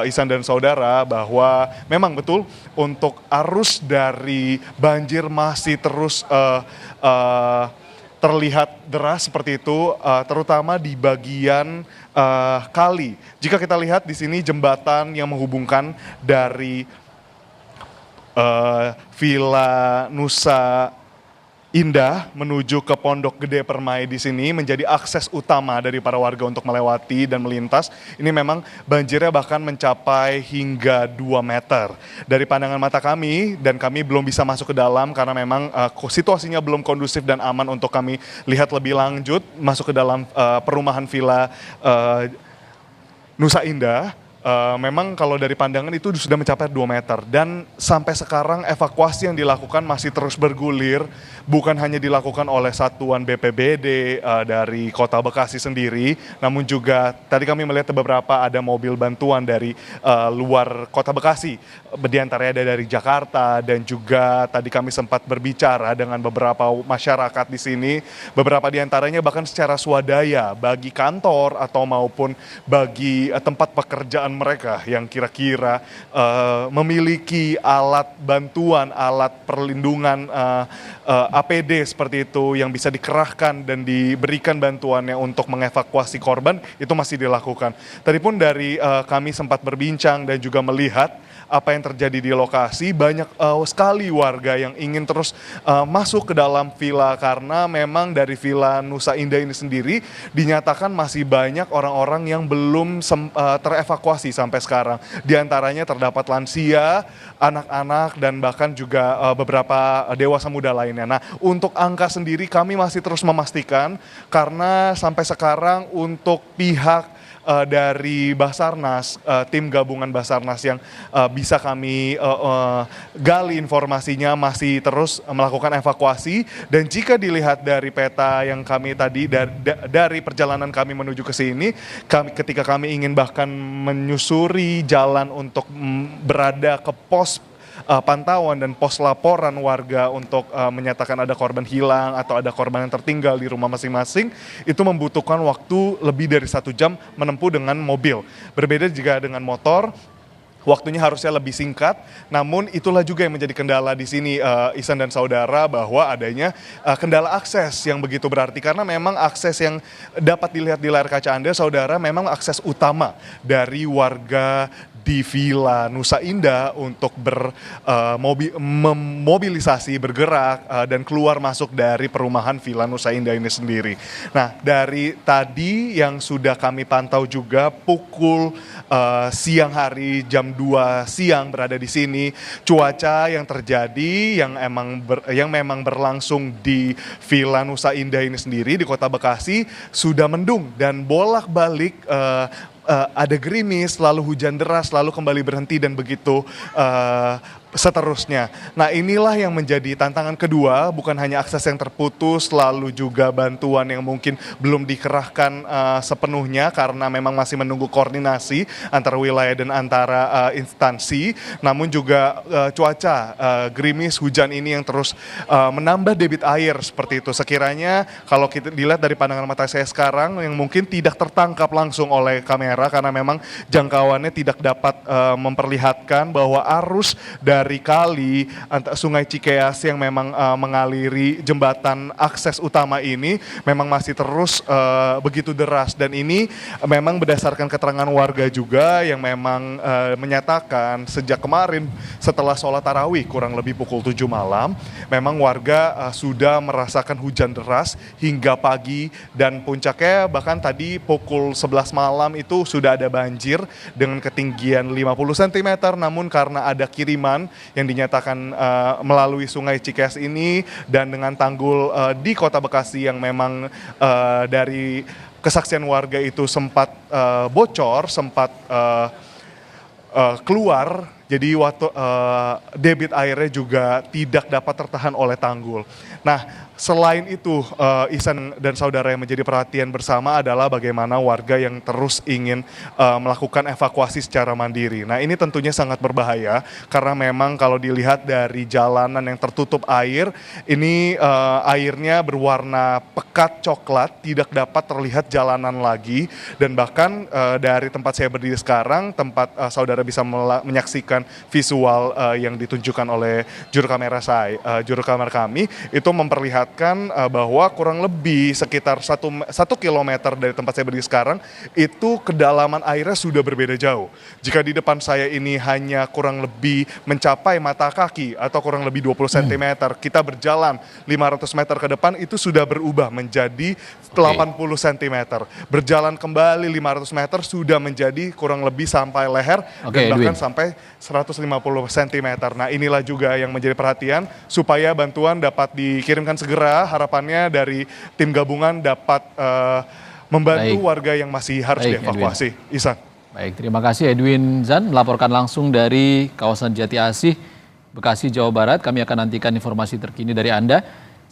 Ihsan dan saudara, bahwa memang betul untuk arus dari banjir masih terus terlihat deras seperti itu, terutama di bagian kali. Jika kita lihat di sini jembatan yang menghubungkan dari Villa Nusa Indah menuju ke Pondok Gede Permai di sini menjadi akses utama dari para warga untuk melewati dan melintas. Ini memang banjirnya bahkan mencapai hingga 2 meter. Dari pandangan mata kami, dan kami belum bisa masuk ke dalam karena memang situasinya belum kondusif dan aman untuk kami lihat lebih lanjut masuk ke dalam perumahan Villa Nusa Indah. Memang kalau dari pandangan itu sudah mencapai 2 meter, dan sampai sekarang evakuasi yang dilakukan masih terus bergulir, bukan hanya dilakukan oleh satuan BPBD dari Kota Bekasi sendiri, namun juga tadi kami melihat beberapa ada mobil bantuan dari luar Kota Bekasi, di antaranya ada dari Jakarta, dan juga tadi kami sempat berbicara dengan beberapa masyarakat di sini, beberapa di antaranya bahkan secara swadaya bagi kantor atau maupun bagi tempat pekerjaan mereka yang kira-kira memiliki alat bantuan, alat perlindungan APD seperti itu yang bisa dikerahkan dan diberikan bantuannya untuk mengevakuasi korban, itu masih dilakukan. Tadi pun dari kami sempat berbincang dan juga melihat apa yang terjadi di lokasi, banyak sekali warga yang ingin terus masuk ke dalam villa, karena memang dari Villa Nusa Indah ini sendiri dinyatakan masih banyak orang-orang yang belum terevakuasi sampai sekarang. Di antaranya terdapat lansia, anak-anak, dan bahkan juga beberapa dewasa muda lainnya. Nah, untuk angka sendiri kami masih terus memastikan, karena sampai sekarang untuk pihak dari Basarnas, tim gabungan Basarnas yang bisa kami gali informasinya masih terus melakukan evakuasi. Dan jika dilihat dari peta yang kami tadi dari perjalanan kami menuju ke sini, ketika kami ingin bahkan menyusuri jalan untuk berada ke pos pantauan dan pos laporan warga untuk menyatakan ada korban hilang atau ada korban yang tertinggal di rumah masing-masing, itu membutuhkan waktu lebih dari 1 jam menempuh dengan mobil. Berbeda jika dengan motor, waktunya harusnya lebih singkat, namun itulah juga yang menjadi kendala di sini, Ihsan dan saudara, bahwa adanya kendala akses yang begitu berarti, karena memang akses yang dapat dilihat di layar kaca Anda, saudara, memang akses utama dari warga di Villa Nusa Indah untuk memobilisasi, bergerak, dan keluar masuk dari perumahan Villa Nusa Indah ini sendiri. Nah, dari tadi yang sudah kami pantau juga pukul siang hari jam 2 siang berada di sini, cuaca yang terjadi yang memang berlangsung di Villa Nusa Indah ini sendiri di Kota Bekasi sudah mendung dan bolak-balik ada gerimis, lalu hujan deras, lalu kembali berhenti, dan begitu seterusnya. Nah, inilah yang menjadi tantangan kedua, bukan hanya akses yang terputus, lalu juga bantuan yang mungkin belum dikerahkan sepenuhnya karena memang masih menunggu koordinasi antara wilayah dan antara instansi, namun juga cuaca gerimis, hujan ini yang terus menambah debit air seperti itu. Sekiranya kalau kita dilihat dari pandangan mata saya sekarang yang mungkin tidak tertangkap langsung oleh kamera karena memang jangkauannya tidak dapat memperlihatkan bahwa arus dari kali Sungai Cikeas yang memang mengaliri jembatan akses utama ini memang masih terus begitu deras, dan ini memang berdasarkan keterangan warga juga yang memang menyatakan sejak kemarin setelah sholat tarawih kurang lebih pukul 7 malam memang warga sudah merasakan hujan deras hingga pagi, dan puncaknya bahkan tadi pukul 11 malam itu sudah ada banjir dengan ketinggian 50 cm, namun karena ada kiriman yang dinyatakan melalui Sungai Cikeas ini dan dengan tanggul di Kota Bekasi yang memang dari kesaksian warga itu sempat bocor, sempat keluar. Jadi debit airnya juga tidak dapat tertahan oleh tanggul. Nah, selain itu, Ihsan dan saudara, yang menjadi perhatian bersama adalah bagaimana warga yang terus ingin melakukan evakuasi secara mandiri. Nah, ini tentunya sangat berbahaya karena memang kalau dilihat dari jalanan yang tertutup air, ini airnya berwarna pekat coklat, tidak dapat terlihat jalanan lagi, dan bahkan dari tempat saya berdiri sekarang, tempat saudara bisa menyaksikan visual yang ditunjukkan oleh juru kamera kami, itu memperlihatkan bahwa kurang lebih sekitar 1 kilometer dari tempat saya berdiri sekarang, itu kedalaman airnya sudah berbeda jauh. Jika di depan saya ini hanya kurang lebih mencapai mata kaki atau kurang lebih 20 cm, kita berjalan 500 meter ke depan itu sudah berubah menjadi 80 cm. Berjalan kembali 500 meter sudah menjadi kurang lebih sampai leher, dan bahkan sampai 150 cm. Nah, inilah juga yang menjadi perhatian supaya bantuan dapat dikirimkan segera. Harapannya dari tim gabungan dapat membantu warga yang masih harus dievakuasi. Ihsan. Baik, terima kasih Edwin Zan melaporkan langsung dari kawasan Jati Asih, Bekasi, Jawa Barat. Kami akan nantikan informasi terkini dari Anda.